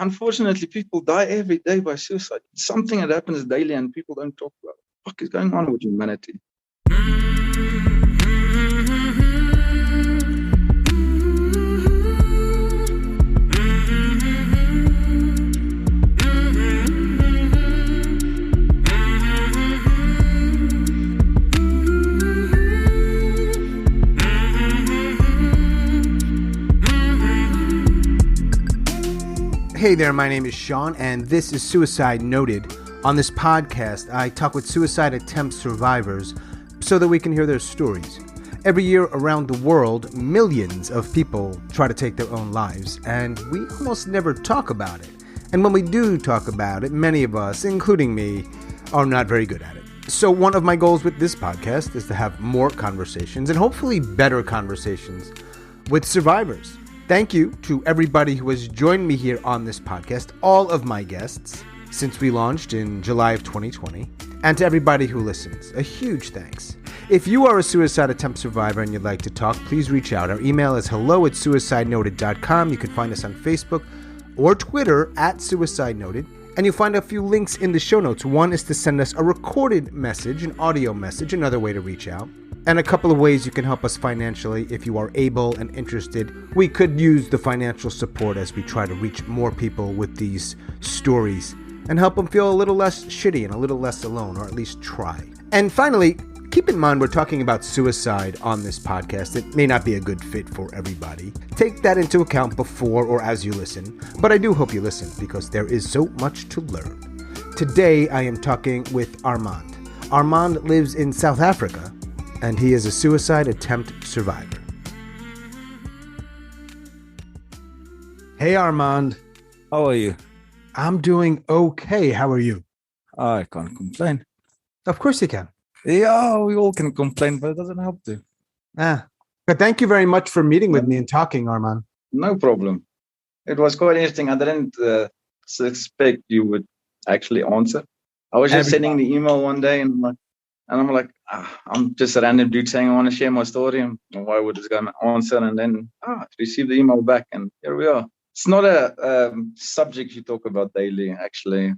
unfortunately, people die every day by suicide. It's something that happens daily and people don't talk about. What is going on with humanity? Hey there, my name is Sean, and this is Suicide Noted. On this podcast, I talk with suicide attempt survivors so that we can hear their stories. Every year around the world, millions of people try to take their own lives, and we almost never talk about it. And when we do talk about it, many of us, including me, are not very good at it. So one of my goals with this podcast is to have more conversations, and hopefully better conversations, with survivors. Thank you to everybody who has joined me here on this podcast, all of my guests, since we launched in July of 2020, and to everybody who listens. A huge thanks. If you are a suicide attempt survivor and you'd like to talk, please reach out. Our email is hello@suicidenoted.com. You can find us on Facebook or Twitter @suicidenoted, and you'll find a few links in the show notes. One is to send us a recorded message, an audio message, another way to reach out. And a couple of ways you can help us financially if you are able and interested. We could use the financial support as we try to reach more people with these stories and help them feel a little less shitty and a little less alone, or at least try. And finally, keep in mind we're talking about suicide on this podcast. It may not be a good fit for everybody. Take that into account before or as you listen. But I do hope you listen because there is so much to learn. Today I am talking with Armand. Armand lives in South Africa, and he is a suicide attempt survivor. Hey, Armand. How are you? I'm doing okay. How are you? I can't complain. Of course you can. Yeah, we all can complain, but it doesn't help to. But thank you very much for meeting with me and talking, Armand. No problem. It was quite interesting. I didn't suspect you would actually answer. I was just sending the email one day, and I'm like, I'm just a random dude saying I want to share my story, and why would this guy answer? And then receive the email back, and here we are. It's not a subject you talk about daily, actually.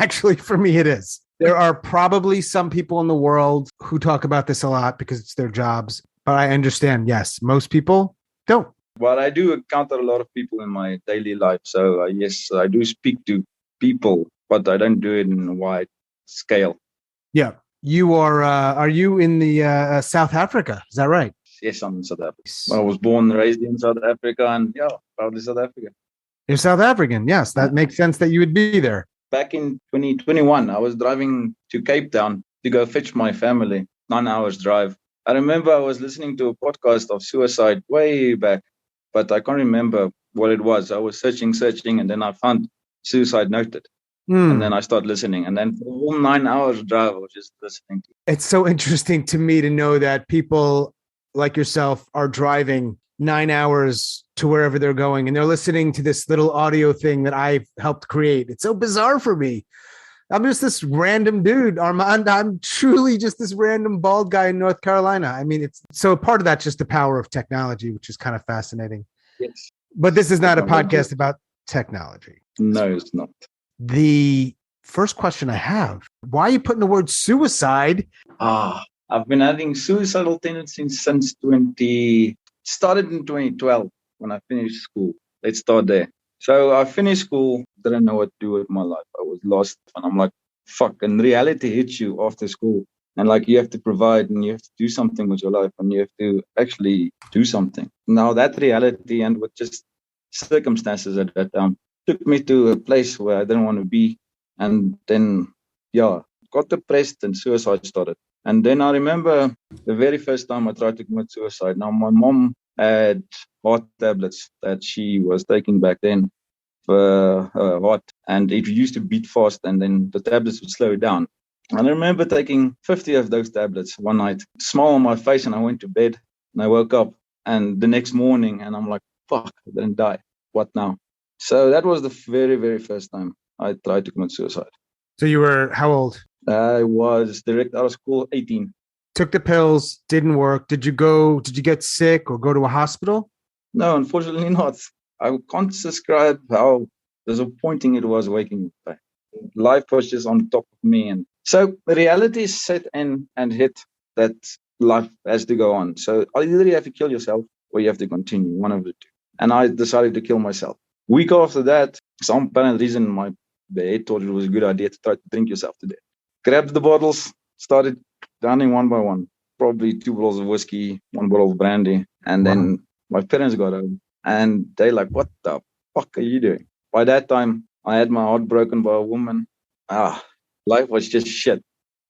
Actually, for me, it is. There are probably some people in the world who talk about this a lot because it's their jobs. But I understand, yes, most people don't. Well, I do encounter a lot of people in my daily life. So, yes, I do speak to people, but I don't do it in a wide scale. Yeah. You are you in the South Africa? Is that right? Yes, I'm in South Africa. I was born and raised in South Africa, and proudly South Africa. You're South African. Yes, that makes sense that you would be there. Back in 2021, I was driving to Cape Town to go fetch my family, 9 hours drive. I remember I was listening to a podcast of suicide way back, but I can't remember what it was. I was searching, and then I found Suicide Noted. And then I started listening. And then for the whole 9 hours drive, I was just listening to it. It's so interesting to me to know that people like yourself are driving 9 hours to wherever they're going, and they're listening to this little audio thing that I've helped create. It's so bizarre for me. I'm just this random dude, Armand. I'm truly just this random bald guy in North Carolina. I mean, it's so part of that's just the power of technology, which is kind of fascinating. Yes. But this is not a podcast about technology. No, it's not. The first question I have, why are you putting the word suicide? I've been having suicidal tendencies since started in 2012 when I finished school. Let's start there. So I finished school, didn't know what to do with my life. I was lost, and I'm like, fuck. And reality hits you after school. And like, you have to provide, and you have to do something with your life, and you have to actually do something. Now that reality, and with just circumstances at that time, took me to a place where I didn't want to be. And then, got depressed, and suicide started. And then I remember the very first time I tried to commit suicide. Now, my mom had heart tablets that she was taking back then for her heart. And it used to beat fast, and then the tablets would slow down. And I remember taking 50 of those tablets one night, smile on my face, and I went to bed. And I woke up, and the next morning, and I'm like, fuck, I didn't die. What now? So that was the very, very first time I tried to commit suicide. So you were how old? I was direct out of school, 18. Took the pills, didn't work. Did you get sick or go to a hospital? No, unfortunately not. I can't describe how disappointing it was waking up. Life was just on top of me. And so reality set in and hit that life has to go on. So either you have to kill yourself or you have to continue, one of the two. And I decided to kill myself. Week after that, some apparent reason my head thought it was a good idea to try to drink yourself to death. Grabbed the bottles, started drowning one by one. Probably 2 bottles of whiskey, 1 bottle of brandy. And then my parents got home and they like, what the fuck are you doing? By that time, I had my heart broken by a woman. Life was just shit.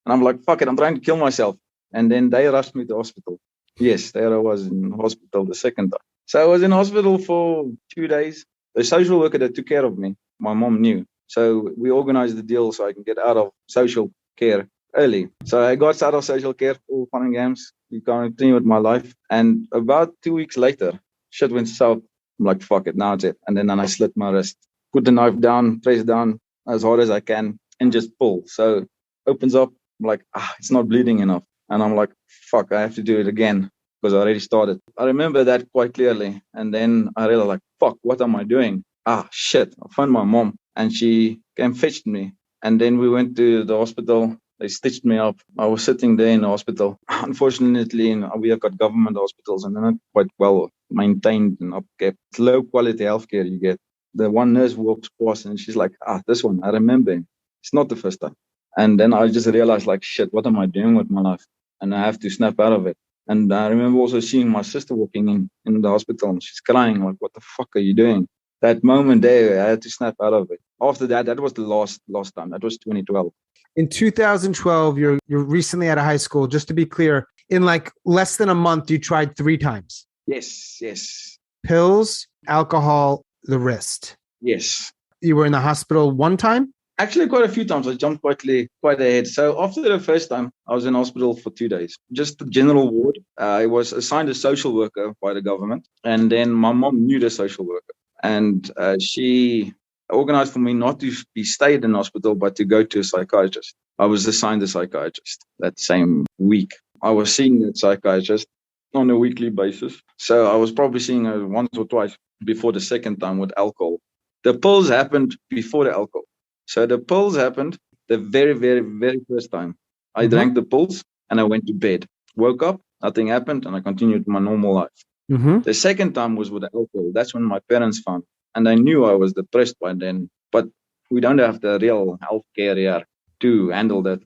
And I'm like, fuck it, I'm trying to kill myself. And then they rushed me to hospital. Yes, there I was in hospital the second time. So I was in hospital for 2 days. The social worker that took care of me, my mom knew. So we organized the deal so I can get out of social care early. So I got out of social care, all fun and games. We continue with my life. And about 2 weeks later, shit went south. I'm like, fuck it, now it's it. And then I slit my wrist. Put the knife down, press down as hard as I can, and just pull. So opens up. I'm like, it's not bleeding enough. And I'm like, fuck, I have to do it again because I already started. I remember that quite clearly. And then I realized, like, fuck, what am I doing? Shit. I found my mom and she came fetched me. And then we went to the hospital. They stitched me up. I was sitting there in the hospital. Unfortunately, we have got government hospitals and they're not quite well maintained and upkept. It's low quality healthcare you get. The one nurse walks past and she's like, this one, I remember him. It's not the first time. And then I just realized, like, shit, what am I doing with my life? And I have to snap out of it. And I remember also seeing my sister walking in the hospital and she's crying, like, what the fuck are you doing? That moment there, I had to snap out of it. After that, that was the last time. That was 2012. In 2012, you're recently out of high school. Just to be clear, in like less than a month, you tried 3 times. Yes. Pills, alcohol, the wrist. Yes. You were in the hospital 1 time? Actually, quite a few times. I jumped quite ahead. So after the first time, I was in hospital for 2 days. Just the general ward. I was assigned a social worker by the government. And then my mom knew the social worker. And she organized for me not to be stayed in hospital, but to go to a psychiatrist. I was assigned a psychiatrist that same week. I was seeing that psychiatrist on a weekly basis. So I was probably seeing her once or twice before the second time with alcohol. The pills happened before the alcohol. So the pills happened the very, very, very first time. I drank the pills and I went to bed. Woke up, nothing happened, and I continued my normal life. The second time was with the alcohol. That's when my parents found. And I knew I was depressed by then. But we don't have the real healthcare here to handle that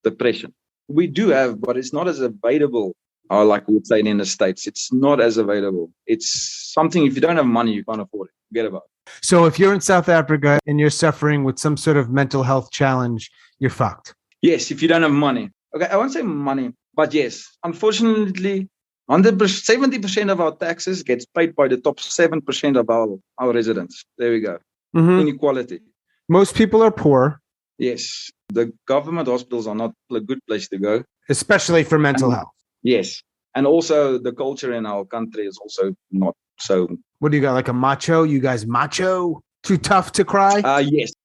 depression. We do have, but it's not as available, like we would say in the States. It's not as available. It's something, if you don't have money, you can't afford it. Forget about it. So if you're in South Africa and you're suffering with some sort of mental health challenge, you're fucked. Yes, if you don't have money. Okay, I won't say money, but yes, unfortunately, 70% of our taxes gets paid by the top 7% of our residents. There we go. Inequality. Most people are poor. Yes. The government hospitals are not a good place to go. Especially for mental health. Yes. And also the culture in our country is also not so. What do you got? Like a macho? You guys macho? Too tough to cry?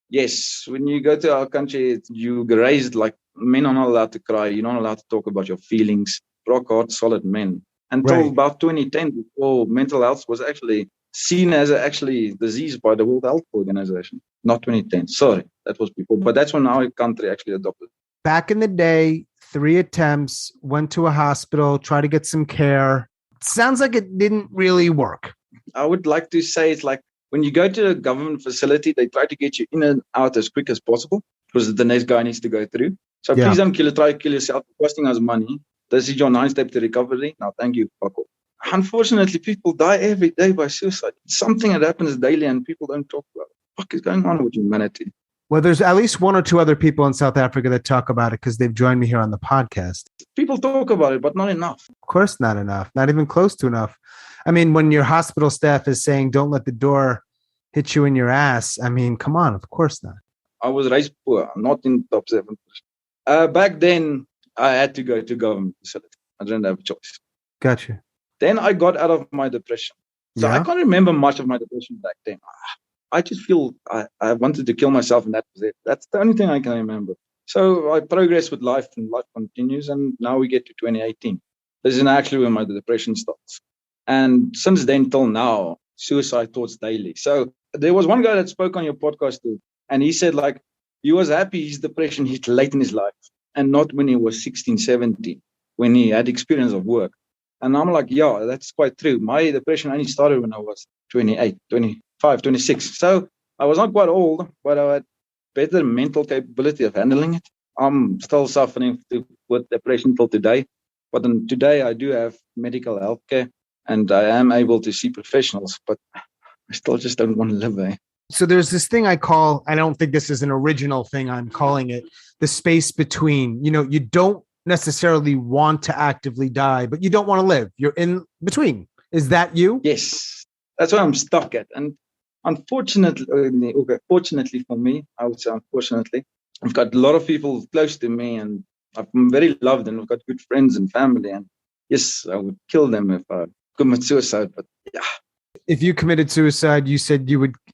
Yes. When you go to our country, you raised like men are not allowed to cry. You're not allowed to talk about your feelings. Rock hard, solid men. Until about 2010, before mental health was actually seen as actually disease by the World Health Organization. Not 2010. Sorry, that was before. But that's when our country actually adopted. Back in the day, 3 attempts, went to a hospital, tried to get some care. Sounds like it didn't really work. I would like to say it's like when you go to a government facility, they try to get you in and out as quick as possible because the next guy needs to go through. So please don't try to kill yourself. It's costing us money. This is your 9-step to recovery. Now, thank you. Fuck off. Unfortunately, people die every day by suicide. It's something that happens daily and people don't talk about. What the fuck is going on with humanity? Well, there's at least 1 or 2 other people in South Africa that talk about it because they've joined me here on the podcast. People talk about it, but not enough. Of course, not enough. Not even close to enough. I mean, when your hospital staff is saying, don't let the door hit you in your ass. I mean, come on. Of course not. I was raised poor. I'm not in the top 7%. Back then, I had to go to government facility. I didn't have a choice. Gotcha. Then I got out of my depression. So I can't remember much of my depression back then. I just feel I wanted to kill myself and that was it. That's the only thing I can remember. So I progressed with life and life continues. And now we get to 2018. This is actually when my depression starts. And since then till now, suicide thoughts daily. So there was one guy that spoke on your podcast too, and he said like he was happy his depression hit late in his life and not when he was 16, 17, when he had experience of work. And I'm like, yeah, that's quite true. My depression only started when I was 28, 25, 26. So I was not quite old, but I had better mental capability of handling it. I'm still suffering with depression till today. But then today I do have medical health care and I am able to see professionals, but I still just don't want to live there. So there's this thing I call, I don't think this is an original thing, I'm calling it the space between. You don't necessarily want to actively die, but you don't want to live. You're in between. Is that you? Yes, that's where I'm stuck at. And unfortunately, fortunately for me, I would say unfortunately, I've got a lot of people close to me and I'm very loved and I've got good friends and family. And yes, I would kill them if I commit suicide. But yeah. If you committed suicide, you said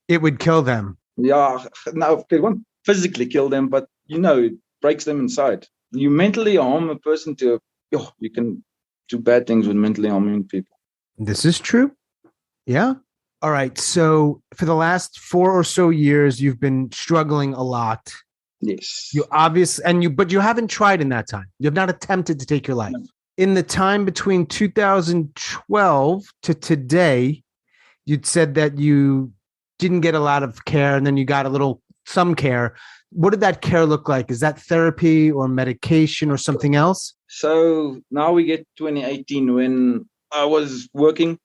it would kill them. Yeah, no, it won't physically kill them, but it breaks them inside. You mentally harm a person you can do bad things with mentally harming people. This is true. Yeah. All right. So for the last 4 or so years, you've been struggling a lot. Yes. But you haven't tried in that time. You have not attempted to take your life. No. In the time between 2012 to today, you'd said that you didn't get a lot of care and then you got some care. What did that care look like? Is that therapy or medication or something else? So now we get 2018 when I was working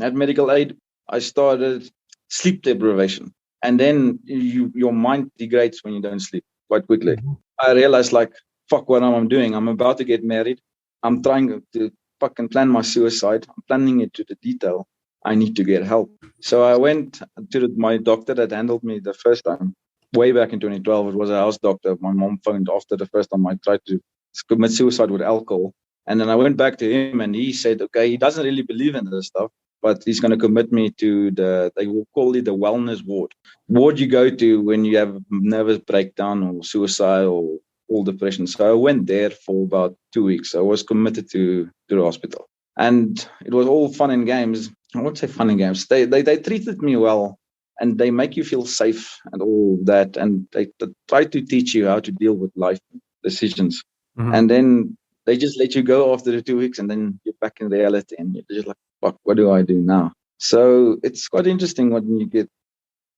at medical aid. I started sleep deprivation. And then your mind degrades when you don't sleep quite quickly. Mm-hmm. I realized fuck what am I doing? I'm about to get married. I'm trying to fucking plan my suicide. I'm planning it to the detail. I need to get help. So I went to my doctor that handled me the first time. Way back in 2012, it was a house doctor. My mom phoned after the first time I tried to commit suicide with alcohol. And then I went back to him and he said, okay, he doesn't really believe in this stuff, but he's going to commit me to they will call it the wellness ward. Ward you go to when you have nervous breakdown or suicide or all depression. So I went there for about 2 weeks. I was committed to the hospital. And it was all fun and games. I won't say fun and games. They treated me well. And they make you feel safe and all that. And they try to teach you how to deal with life decisions. Mm-hmm. And then they just let you go after the 2 weeks and then you're back in reality. And you're just like, fuck, what do I do now? So it's quite interesting when you get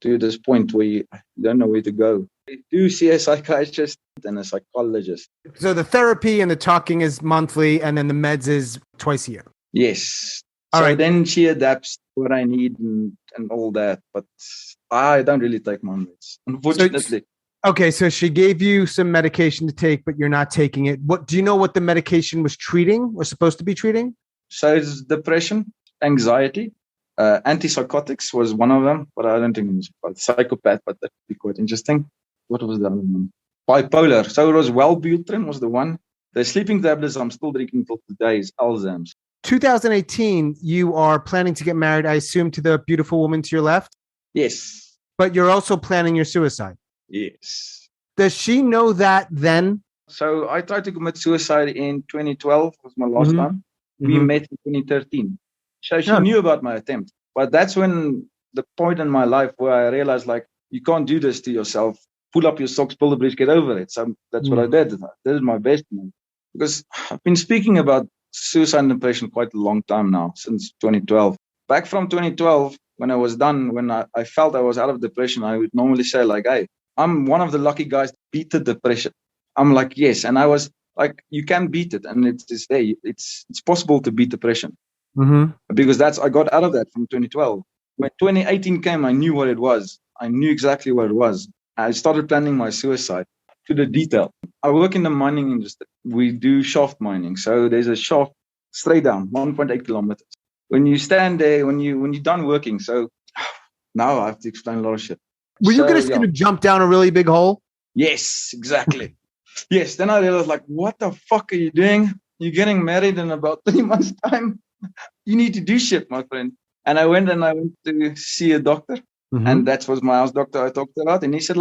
to this point where you don't know where to go. You do see a psychiatrist and a psychologist. So the therapy and the talking is monthly and then the meds is twice a year. Yes. All right. Then she adapts what I need and all that. But I don't really take my meds, unfortunately. So she gave you some medication to take, but you're not taking it. What do you know what the medication was treating or supposed to be treating? So it's depression, anxiety, antipsychotics was one of them, but I don't think it was called psychopath, but that would be quite interesting. What was the other one? Bipolar. So it was Wellbutrin was the one. The sleeping tablets I'm still drinking till today is Alzheimer's. 2018, you are planning to get married, I assume, to the beautiful woman to your left? Yes. But you're also planning your suicide? Yes. Does she know that then? So I tried to commit suicide in 2012, was my last time. We met in 2013. So she knew about my attempt. But that's when the point in my life where I realized, you can't do this to yourself. Pull up your socks, pull the bridge, get over it. So that's what I did. This is my best man. Because I've been speaking about suicide and depression quite a long time now, since 2012. Back from 2012, when I was done, when I felt I was out of depression, I would normally say hey, I'm one of the lucky guys to beat the depression. I'm like, yes. And I was like, you can beat it. And it's there. It's possible to beat depression. Mm-hmm. Because I got out of that from 2012. When 2018 came, I knew what it was. I knew exactly what it was. I started planning my suicide to the detail. I work in the mining industry. We do shaft mining. So there's a shaft straight down, 1.8 kilometers. When you stand there, when you're done working, so now I have to explain a lot of shit. Were you going to jump down a really big hole? Yes, exactly. Yes. Then I realized, what the fuck are you doing? You're getting married in about 3 months' time. You need to do shit, my friend. And I went to see a doctor. Mm-hmm. And that was my house doctor I talked about. And he said,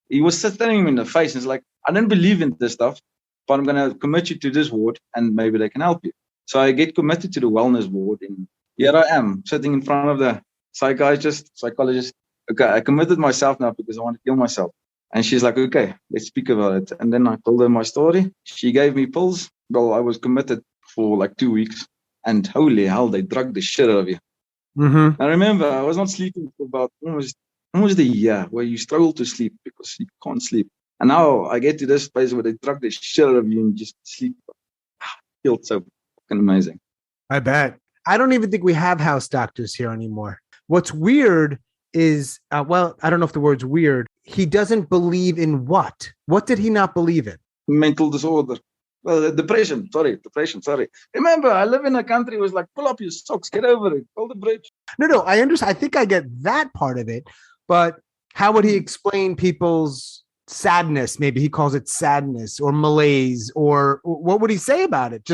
he was staring me in the face. And he's like, I don't believe in this stuff, but I'm going to commit you to this ward and maybe they can help you. So I get committed to the wellness ward. And here I am sitting in front of the psychologist. okay, I committed myself now because I want to kill myself. And she's like, okay, let's speak about it. And then I told her my story. She gave me pills. Well, I was committed for like 2 weeks. And holy hell, they drugged the shit out of you. Mm-hmm. I remember I was not sleeping for about almost a year where you struggle to sleep because you can't sleep. And now I get to this place where they drug the shit out of you and just sleep. Feels so fucking amazing. I bet. I don't even think we have house doctors here anymore. What's weird is, well, I don't know if the word's weird. He doesn't believe in what? What did he not believe in? Mental disorder. Well, depression. Sorry. Remember, I live in a country where it's like, pull up your socks, get over it, pull the bridge. No, I understand. I think I get that part of it. But how would he explain people's sadness? Maybe he calls it sadness or malaise, or what would he say about it?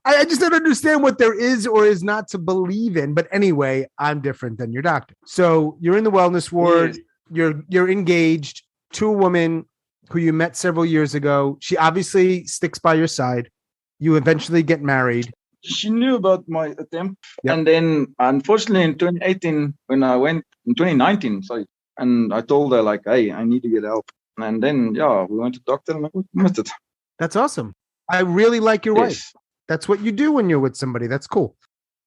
I just don't understand what there is or is not to believe in. But anyway, I'm different than your doctor. So you're in the wellness ward. Yes. You're engaged to a woman who you met several years ago. She obviously sticks by your side. You eventually get married. She knew about my attempt. Yep. And then, unfortunately, in 2018, when I went, in 2019, sorry, and I told her, like, hey, I need to get help. And then, yeah, we went to doctor and I got committed. That's awesome. I really like your wife. That's what you do when you're with somebody. That's cool.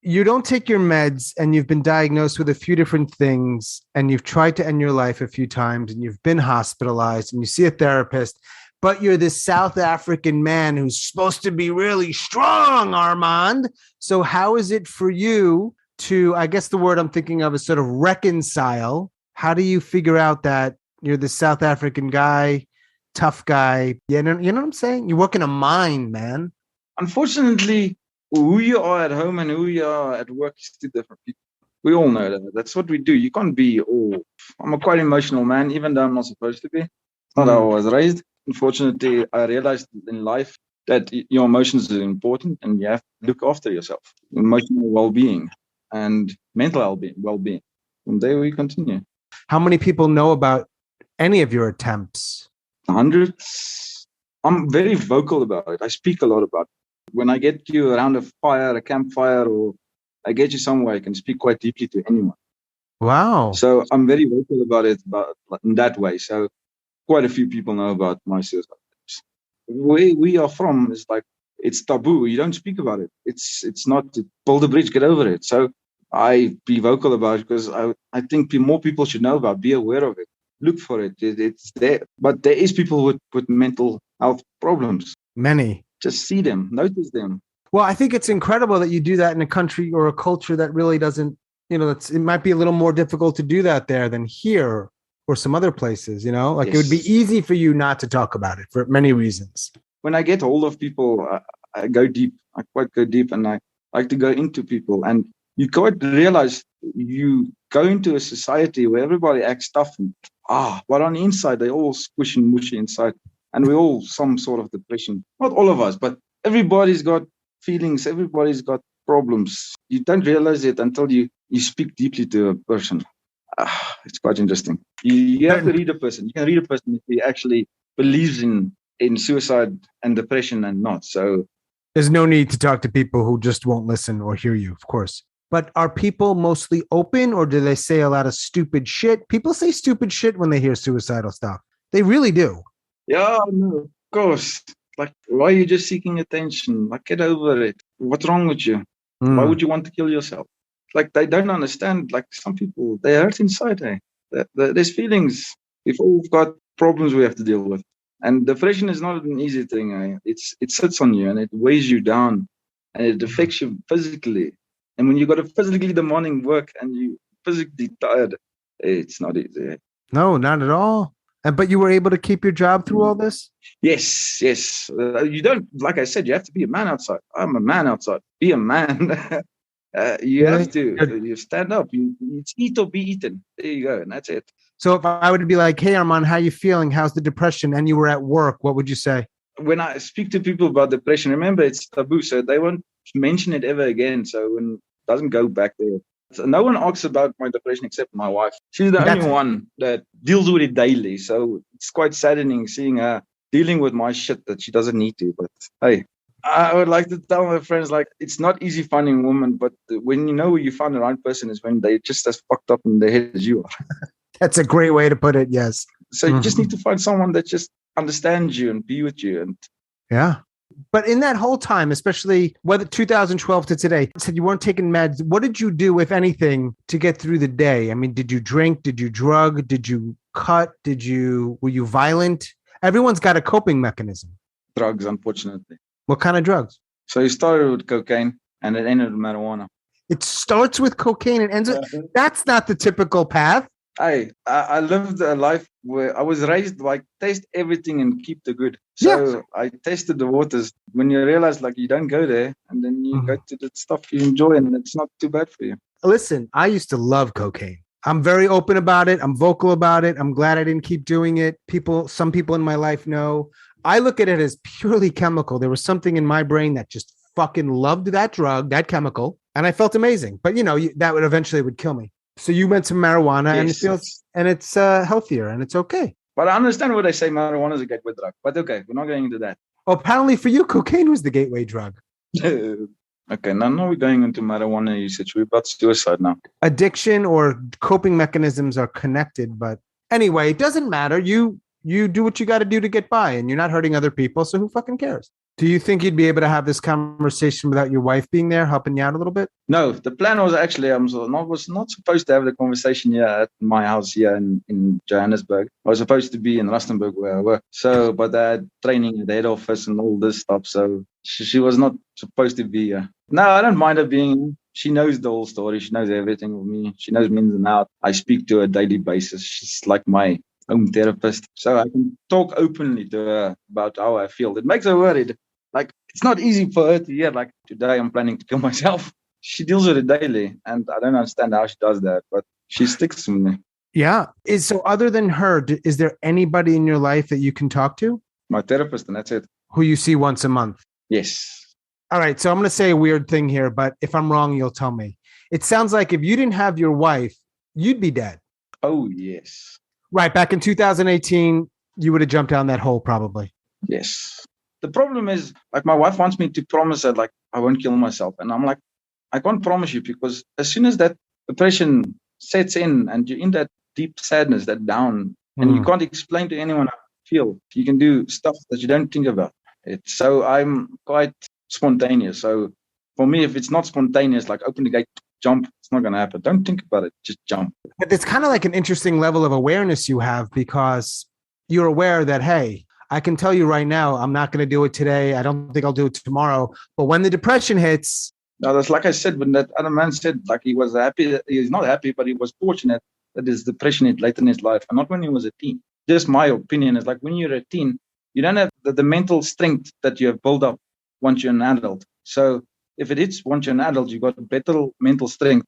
You don't take your meds and you've been diagnosed with a few different things and you've tried to end your life a few times and you've been hospitalized and you see a therapist, but you're this South African man who's supposed to be really strong, Armand. So how is it for you to, I guess the word I'm thinking of is sort of reconcile? How do you figure out that you're the South African guy, tough guy? You know what I'm saying? You work in a mine, man. Unfortunately, who you are at home and who you are at work is two different people. We all know that. That's what we do. You can't be all. I'm a quite emotional man, even though I'm not supposed to be. It's not how I was raised. Unfortunately, I realized in life that your emotions are important and you have to look after yourself. Emotional well-being and mental well-being. From there we continue. How many people know about any of your attempts? Hundreds. I'm very vocal about it. I speak a lot about it. When I get you around a fire, a campfire, or I get you somewhere, I can speak quite deeply to anyone. Wow. So I'm very vocal about it in that way. So quite a few people know about my suicide attempts. Where we are from is like, it's taboo. You don't speak about it. It's not, pull the bridge, get over it. So I be vocal about it because I think more people should know about it, be aware of it, look for it. It's there. But there is people with mental health problems. Many. Just see them, notice them. Well, I think it's incredible that you do that in a country or a culture that really doesn't, it might be a little more difficult to do that there than here or some other places, like yes. It would be easy for you not to talk about it for many reasons. When I get hold of people, I go deep. I quite go deep and I like to go into people. And you quite realize you go into a society where everybody acts tough but on the inside, they all squish and mushy inside. And we all some sort of depression. Not all of us, but everybody's got feelings. Everybody's got problems. You don't realize it until you speak deeply to a person. It's quite interesting. You have to read a person. You can read a person if he actually believes in suicide and depression and not. So there's no need to talk to people who just won't listen or hear you, of course. But are people mostly open or do they say a lot of stupid shit? People say stupid shit when they hear suicidal stuff. They really do. Yeah, no, of course. Like, why are you just seeking attention? Like, get over it. What's wrong with you? Why would you want to kill yourself? Like, they don't understand. Like, some people, they hurt inside. There's feelings. We've all got problems we have to deal with. And depression is not an easy thing. It sits on you and it weighs you down and it affects you physically. And when you got a physically demanding work and you physically tired, it's not easy. No, not at all. But you were able to keep your job through all this? Yes. You don't, like I said, you have to be a man outside. I'm a man outside. Be a man. You have to. You stand up. It's eat or be eaten. There you go. And that's it. So if I would be like, hey, Armand, how are you feeling? How's the depression? And you were at work, what would you say? When I speak to people about depression, remember it's taboo. So they won't mention it ever again. So when it doesn't go back there. So no one asks about my depression except my wife. She's the only one that deals with it daily. So it's quite saddening seeing her dealing with my shit that she doesn't need to. But hey, I would like to tell my friends, like, it's not easy finding a woman, but when you know you find the right person is when they just as fucked up in their head as you are. That's a great way to put it. Yes. So you just need to find someone that just understands you and be with you. And yeah. But in that whole time, especially whether 2012 to today, you said you weren't taking meds. What did you do, if anything, to get through the day? I mean, did you drink? Did you drug? Did you cut? Were you violent? Everyone's got a coping mechanism. drugs, unfortunately. What kind of drugs? So you started with cocaine and it ended with marijuana. It starts with cocaine and ends with, that's not the typical path. I lived a life where I was raised like taste everything and keep the good. So I tasted the waters. When you realize like you don't go there and then you go to the stuff you enjoy and it's not too bad for you. Listen, I used to love cocaine. I'm very open about it. I'm vocal about it. I'm glad I didn't keep doing it. Some people in my life know. I look at it as purely chemical. There was something in my brain that just fucking loved that drug, that chemical, and I felt amazing. But that would eventually kill me. So you went to marijuana, and it feels, and it's healthier, and it's okay. But I understand what they say. Marijuana is a gateway drug. But okay, we're not going into that. Oh, apparently for you, cocaine was the gateway drug. Okay, now we're going into marijuana usage. We're about suicide now. Addiction or coping mechanisms are connected, but anyway, it doesn't matter. You do what you got to do to get by, and you're not hurting other people, so who fucking cares? Do you think you'd be able to have this conversation without your wife being there, helping you out a little bit? No, the plan was actually I was not supposed to have the conversation here at my house here in Johannesburg. I was supposed to be in Rustenburg where I work. So, but I had training at the head office and all this stuff. So she was not supposed to be here. No, I don't mind her being. She knows the whole story. She knows everything with me. She knows me in and out. I speak to her on a daily basis. She's like my own therapist. So I can talk openly to her about how I feel. It makes her worried. Like, it's not easy for her to hear, like, today I'm planning to kill myself. She deals with it daily, and I don't understand how she does that, but she sticks to me. Yeah. So other than her, is there anybody in your life that you can talk to? My therapist, and that's it. Who you see once a month? Yes. All right. So I'm going to say a weird thing here, but if I'm wrong, you'll tell me. It sounds like if you didn't have your wife, you'd be dead. Oh, yes. Right. Back in 2018, you would have jumped down that hole probably. Yes. The problem is, like, my wife wants me to promise her, like, I won't kill myself. And I'm like, I can't promise you, because as soon as that depression sets in and you're in that deep sadness, that down, and you can't explain to anyone how you feel, you can do stuff that you don't think about it. So I'm quite spontaneous. So for me, if it's not spontaneous, like open the gate, jump, it's not going to happen. Don't think about it. Just jump. But it's kind of like an interesting level of awareness you have, because you're aware that, hey, I can tell you right now, I'm not going to do it today. I don't think I'll do it tomorrow. But when the depression hits. No, that's like I said, when that other man said, like, he was happy. He's not happy, but he was fortunate that his depression hit late in his life, and not when he was a teen. Just my opinion is, like, when you're a teen, you don't have the mental strength that you have built up once you're an adult. So if it hits once you're an adult, you've got better mental strength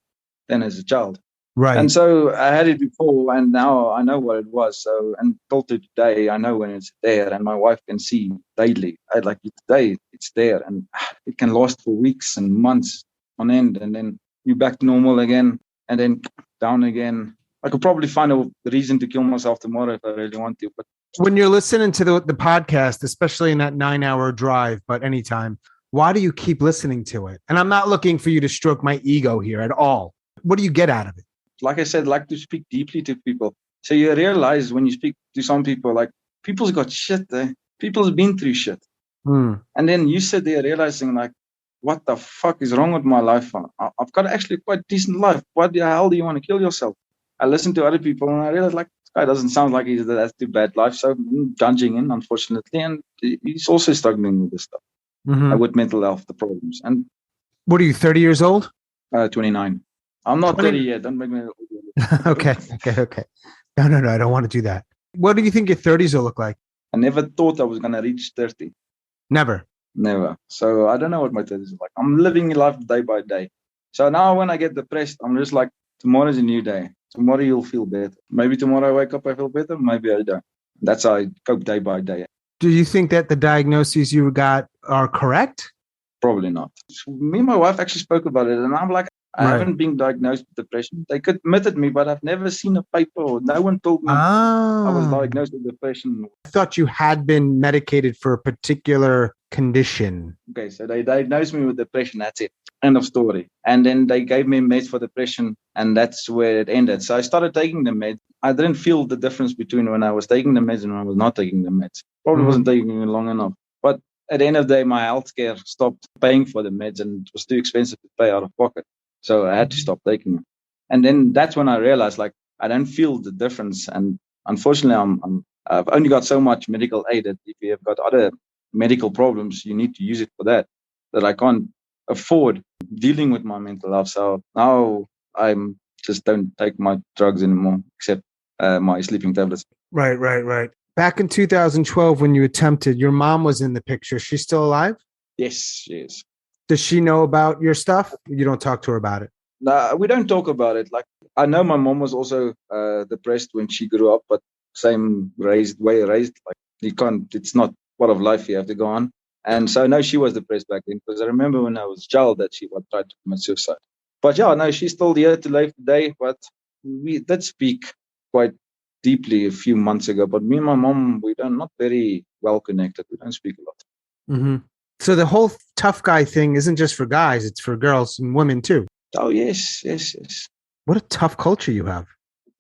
than as a child. Right. And so I had it before, and now I know what it was. So, and till today, I know when it's there, and my wife can see daily. I like it today, it's there, and it can last for weeks and months on end, and then you're back to normal again, and then down again. I could probably find a reason to kill myself tomorrow if I really want to. But when you're listening to the podcast, especially in that 9-hour drive, but anytime, why do you keep listening to it? And I'm not looking for you to stroke my ego here at all. What do you get out of it? Like I said, like to speak deeply to people. So you realize when you speak to some people, like, people's got shit there. People's been through shit. And then you sit there realizing, like, what the fuck is wrong with my life? I've got actually quite a decent life. What the hell do you want to kill yourself? I listen to other people and I realize, like, this guy doesn't sound like he's that's too bad life. So I'm judging him, unfortunately. And he's also struggling with this stuff. With mental health, the problems. And what are you, 30 years old? 29. I'm not 30 yet. Don't make me. Okay. No, I don't want to do that. What do you think your 30s will look like? I never thought I was going to reach 30. Never. So I don't know what my 30s are like. I'm living life day by day. So now when I get depressed, I'm just like, tomorrow's a new day. Tomorrow you'll feel better. Maybe tomorrow I wake up, I feel better. Maybe I don't. That's how I cope day by day. Do you think that the diagnoses you got are correct? Probably not. Me and my wife actually spoke about it, and I'm like, I haven't been diagnosed with depression. They admitted me, but I've never seen a paper, or no one told me I was diagnosed with depression. I thought you had been medicated for a particular condition. Okay, so they diagnosed me with depression. That's it. End of story. And then they gave me meds for depression, and that's where it ended. So I started taking the meds. I didn't feel the difference between when I was taking the meds and when I was not taking the meds. Probably wasn't taking it long enough. But at the end of the day, my healthcare stopped paying for the meds and it was too expensive to pay out of pocket. So I had to stop taking them. And then that's when I realized, like, I don't feel the difference. And unfortunately, I've only got so much medical aid that if you have got other medical problems, you need to use it for that, that I can't afford dealing with my mental health. So now I'm just don't take my drugs anymore, except my sleeping tablets. Right. Back in 2012, when you attempted, your mom was in the picture. She's still alive? Yes, she is. Does she know about your stuff? You don't talk to her about it? No, we don't talk about it. Like, I know my mom was also depressed when she grew up, but same way raised. Like, you can't. It's not part of life. You have to go on. And so, no, she was depressed back then because I remember when I was a child that she tried to commit suicide. But yeah, no, she's still here to live today. But we did speak quite deeply a few months ago. But me and my mom, we are not very well connected. We don't speak a lot. Mm-hmm. So the whole tough guy thing isn't just for guys; it's for girls and women too. Oh yes. What a tough culture you have.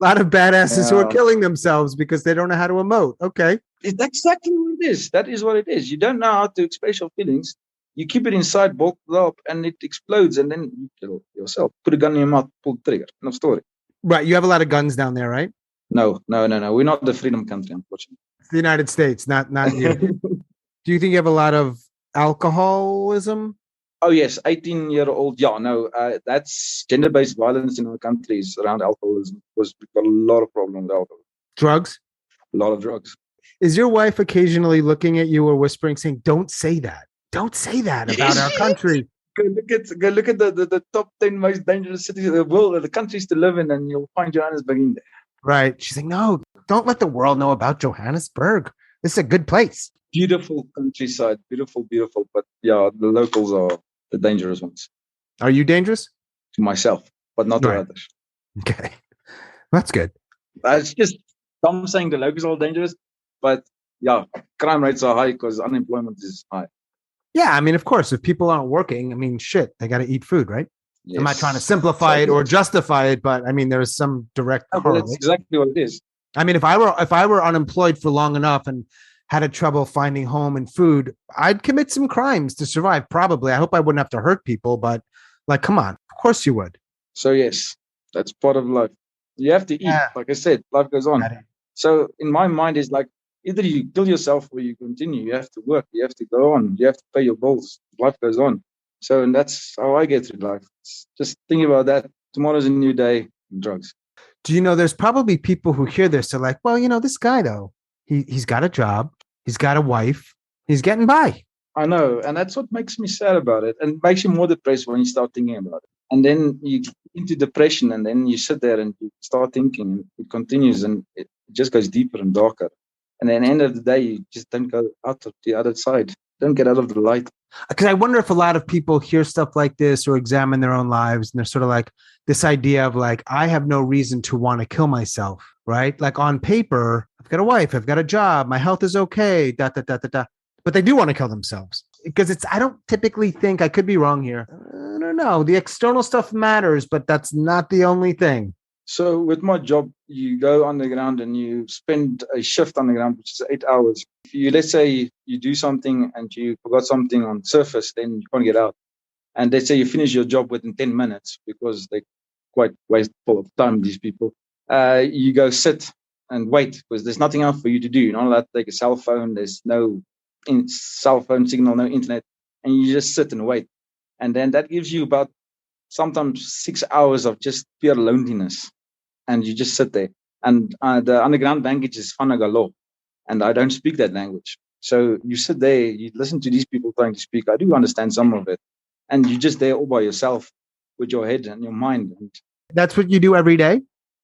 A lot of badasses who are killing themselves because they don't know how to emote. Okay. It's exactly what it is. That is what it is. You don't know how to express your feelings. You keep it inside, bottled up, and it explodes, and then you kill yourself. Put a gun in your mouth, pull the trigger. No story. Right. You have a lot of guns down there, right? No. We're not the freedom country, unfortunately. It's the United States, not you. Do you think you have a lot of alcoholism? Oh, yes. 18-year-old. Yeah, no. That's gender-based violence in our countries around alcoholism. We've got a lot of problems with alcohol. Drugs? A lot of drugs. Is your wife occasionally looking at you or whispering, saying, don't say that. Don't say that about our country. Go look at the top 10 most dangerous cities in the world, the countries to live in, and you'll find Johannesburg in there. Right. She's like, no, don't let the world know about Johannesburg. This is a good place. Beautiful countryside. Beautiful. But yeah, the locals are the dangerous ones. Are you dangerous? To myself, but not to others. Okay. That's good. It's just, I'm saying the locals are dangerous, but yeah, crime rates are high because unemployment is high. Yeah, I mean, of course, if people aren't working, I mean, shit, they got to eat food, right? Yes. I'm not trying to simplify it or justify it, but I mean, there is some direct correlation. That's exactly what it is. I mean, if I were unemployed for long enough and had a trouble finding home and food, I'd commit some crimes to survive. Probably. I hope I wouldn't have to hurt people, but like, come on, of course you would. So yes, that's part of life. You have to eat. Yeah. Like I said, life goes on. So in my mind, is like, either you kill yourself or you continue. You have to work. You have to go on. You have to pay your bills. Life goes on. So, and that's how I get through life. Just think about that. Tomorrow's a new day. Drugs. Do you know there's probably people who hear this are like, well, you know, this guy though, he's got a job, he's got a wife, he's getting by. I know, and that's what makes me sad about it, and makes you more depressed when you start thinking about it. And then you get into depression, and then you sit there and you start thinking, and it continues, and it just goes deeper and darker. And then at the end of the day, you just don't go out of the other side. Don't get out of the light. Because I wonder if a lot of people hear stuff like this or examine their own lives, and they're sort of like this idea of like, I have no reason to want to kill myself, right? Like on paper, I've got a wife, I've got a job, my health is okay, But they do want to kill themselves because I don't typically think, I could be wrong here. I don't know. The external stuff matters, but that's not the only thing. So with my job, you go underground and you spend a shift underground, which is 8 hours. If you, let's say you do something and you forgot something on surface, then you can't get out. And let's say you finish your job within 10 minutes because they're quite wasteful of time, these people. You go sit and wait because there's nothing else for you to do. You're not allowed to take a cell phone. There's no cell phone signal, no internet. And you just sit and wait. And then that gives you about sometimes 6 hours of just pure loneliness. And you just sit there. And the underground language is Fanagalo. And I don't speak that language. So you sit there, you listen to these people trying to speak. I do understand some of it. And you're just there all by yourself with your head and your mind. And that's what you do every day?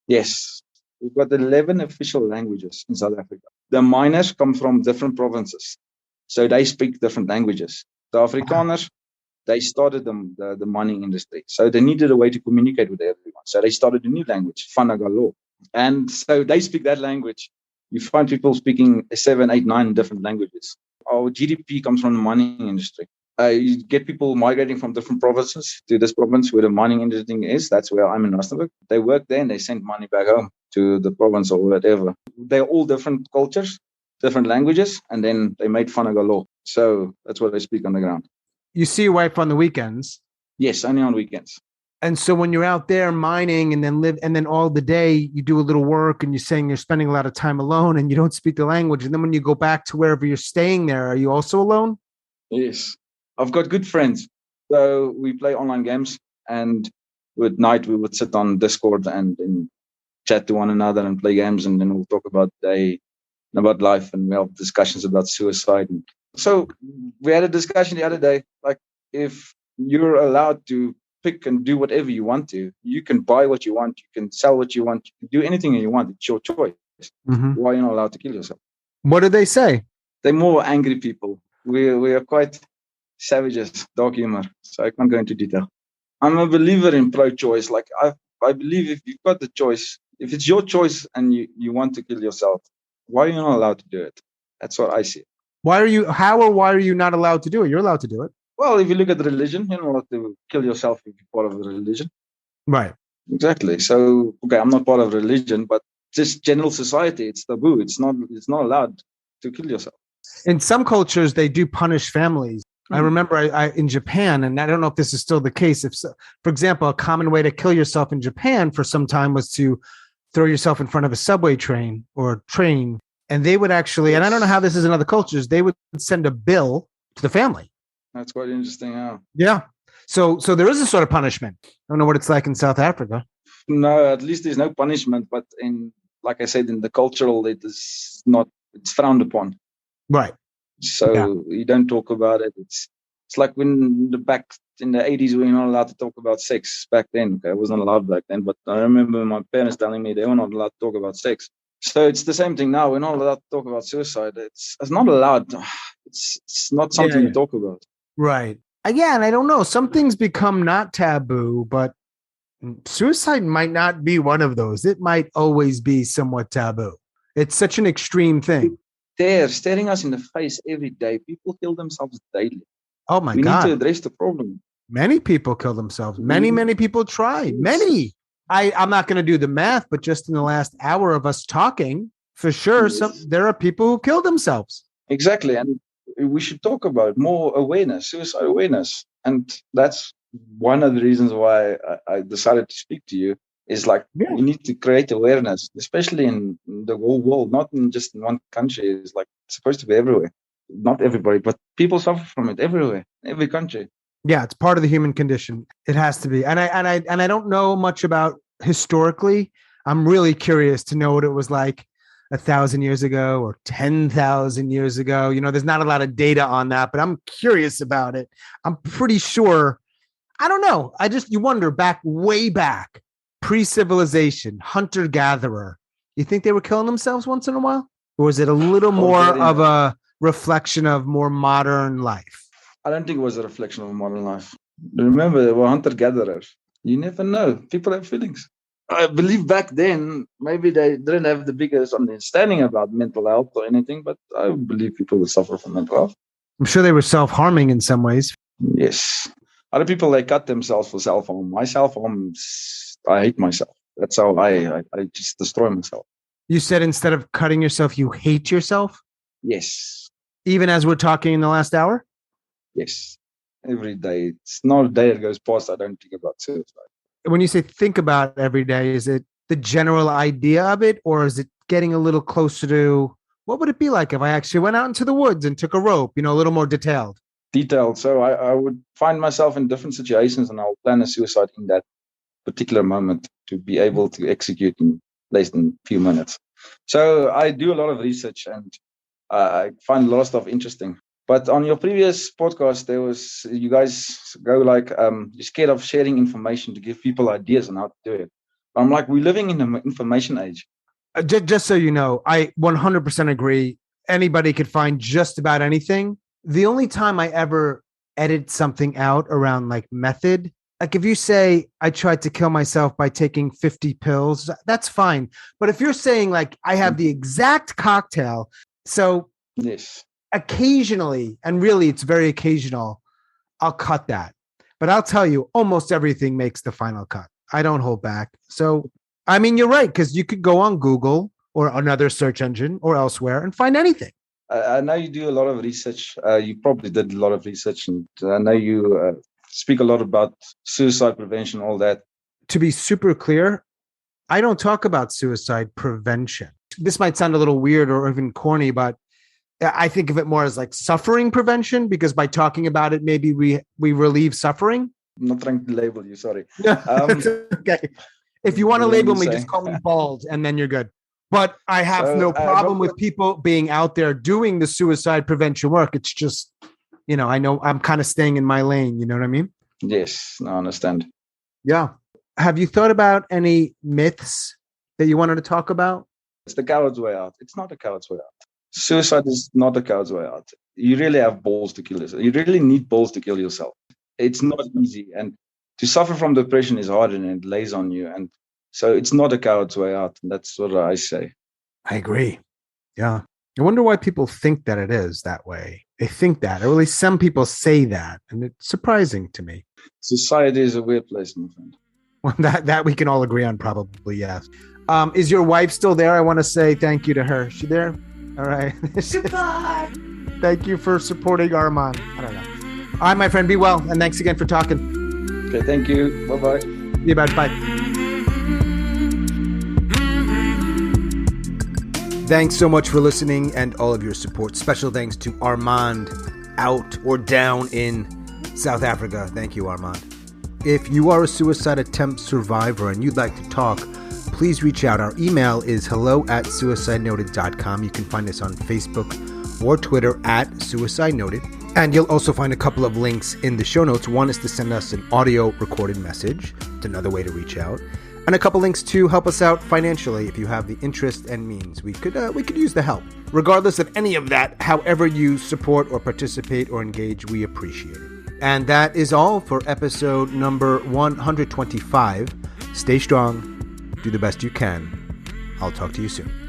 Yes. We've got 11 official languages in South Africa. The miners come from different provinces. So they speak different languages. The Afrikaners, they started the mining industry. So they needed a way to communicate with everyone. So they started a new language, Fanagalo. And so they speak that language. You find people speaking 7, 8, 9 different languages. Our GDP comes from the mining industry. You get people migrating from different provinces to this province where the mining industry is. That's where I'm in Rustenburg. They work there and they send money back home. to the province or whatever. They're all different cultures, different languages, and then they made Fanagalo. So that's what they speak on the ground. You see your wife on the weekends. Yes, only on weekends. And so when you're out there mining and then all the day you do a little work and you're saying you're spending a lot of time alone and you don't speak the language. And then when you go back to wherever you're staying there, are you also alone? Yes. I've got good friends. So we play online games, and at night we would sit on Discord and chat to one another and play games, and then we'll talk about the day and about life, and we have discussions about suicide. And so we had a discussion the other day, like if you're allowed to pick and do whatever you want to, you can buy what you want, you can sell what you want, you can do anything you want. It's your choice. Mm-hmm. Why are you not allowed to kill yourself? What did they say? They're more angry people. We are quite savages, dark humor. So I can't go into detail. I'm a believer in pro-choice. Like I believe if you've got the choice, if it's your choice and you want to kill yourself, why are you not allowed to do it? That's what I see. Why are you not allowed to do it? You're allowed to do it. Well, if you look at the religion, you're not allowed to kill yourself if you're part of the religion. Right. Exactly. So, okay, I'm not part of religion, but just general society, it's taboo. It's not allowed to kill yourself. In some cultures, they do punish families. I remember in Japan, and I don't know if this is still the case. For example, a common way to kill yourself in Japan for some time was to throw yourself in front of a subway train or train. And they would actually, and I don't know how this is in other cultures, they would send a bill to the family. That's quite interesting. Yeah. So there is a sort of punishment. I don't know what it's like in South Africa. No, at least there's no punishment. But like I said, in the cultural, it's frowned upon. Right. So you don't talk about it. It's like when back in the 80s, we were not allowed to talk about sex back then. Okay, I wasn't allowed back then, but I remember my parents telling me they were not allowed to talk about sex. So it's the same thing now. We're not allowed to talk about suicide. It's not allowed. It's not something to talk about. Right. Again, I don't know. Some things become not taboo, but suicide might not be one of those. It might always be somewhat taboo. It's such an extreme thing. They're staring us in the face every day. People kill themselves daily. Oh my God. We need to address the problem. Many people kill themselves. Many people try. Many. I'm not going to do the math, but just in the last hour of us talking, for sure, there are people who kill themselves. Exactly. And we should talk about more awareness, suicide awareness. And that's one of the reasons why I decided to speak to you. Is like we need to create awareness, especially in the whole world, not just in one country. It's like it's supposed to be everywhere. Not everybody, but people suffer from it everywhere, every country. Yeah, it's part of the human condition. It has to be. And I don't know much about historically. I'm really curious to know what it was like 1,000 years ago or 10,000 years ago. You know, there's not a lot of data on that, but I'm curious about it. I'm pretty sure. I don't know. You wonder way back. Pre-civilization, hunter-gatherer. You think they were killing themselves once in a while? Or is it a little more of a reflection of more modern life? I don't think it was a reflection of modern life. Remember, they were hunter-gatherers. You never know. People have feelings. I believe back then, maybe they didn't have the biggest understanding about mental health or anything, but I believe people would suffer from mental health. I'm sure they were self-harming in some ways. Yes. Other people, they cut themselves for self-harm. My self-harm I hate myself. That's how I just destroy myself. You said instead of cutting yourself, you hate yourself? Yes. Even as we're talking in the last hour? Yes. Every day. It's not a day that goes past I don't think about suicide. When you say think about it every day, is it the general idea of it, or is it getting a little closer to what would it be like if I actually went out into the woods and took a rope, a little more detailed? Detailed. So I would find myself in different situations and I'll plan a suicide in that particular moment to be able to execute in less than a few minutes. So I do a lot of research and I find a lot of stuff interesting. But on your previous podcast, you guys go like, you're scared of sharing information to give people ideas on how to do it. I'm like, we're living in an information age. Just so you know, I 100% agree. Anybody could find just about anything. The only time I ever edit something out around like method, like if you say I tried to kill myself by taking 50 pills, that's fine. But if you're saying like I have the exact cocktail, so yes, occasionally, and really it's very occasional, I'll cut that. But I'll tell you, almost everything makes the final cut. I don't hold back. So I mean, you're right, because you could go on Google or another search engine or elsewhere and find anything. I know you do a lot of research. You probably did a lot of research, and I know you speak a lot about suicide prevention, all that. To be super clear, I don't talk about suicide prevention. This might sound a little weird or even corny, but I think of it more as like suffering prevention, because by talking about it, maybe we relieve suffering. I'm not trying to label you, sorry. Okay. If you want to label me, just call me bald and then you're good. But I have no problem with people being out there doing the suicide prevention work. It's just, I know I'm kind of staying in my lane. You know what I mean? Yes, I understand. Yeah. Have you thought about any myths that you wanted to talk about? It's the coward's way out. It's not a coward's way out. Suicide is not a coward's way out. You really have balls to kill yourself. You really need balls to kill yourself. It's not easy. And to suffer from depression is hard, and it lays on you. And so it's not a coward's way out. And that's what I say. I agree. Yeah. I wonder why people think that it is that way. They think that, or at least some people say that. And it's surprising to me. Society is a weird place, my friend. Well, that we can all agree on, probably, yes. Is your wife still there? I want to say thank you to her. Is she there? All right. Goodbye. Thank you for supporting Armand. I don't know. All right, my friend, be well. And thanks again for talking. Okay, thank you. Bye-bye. See you, bye. Thanks so much for listening and all of your support. Special thanks to Armand out or down in South Africa. Thank you, Armand. If you are a suicide attempt survivor and you'd like to talk, please reach out. Our email is hello@suicidenoted.com. You can find us on Facebook or Twitter @suicidenoted. And you'll also find a couple of links in the show notes. One is to send us an audio recorded message. It's another way to reach out. And a couple links to help us out financially if you have the interest and means. We could use the help. Regardless of any of that, however you support or participate or engage, we appreciate it. And that is all for episode number 125. Stay strong. Do the best you can. I'll talk to you soon.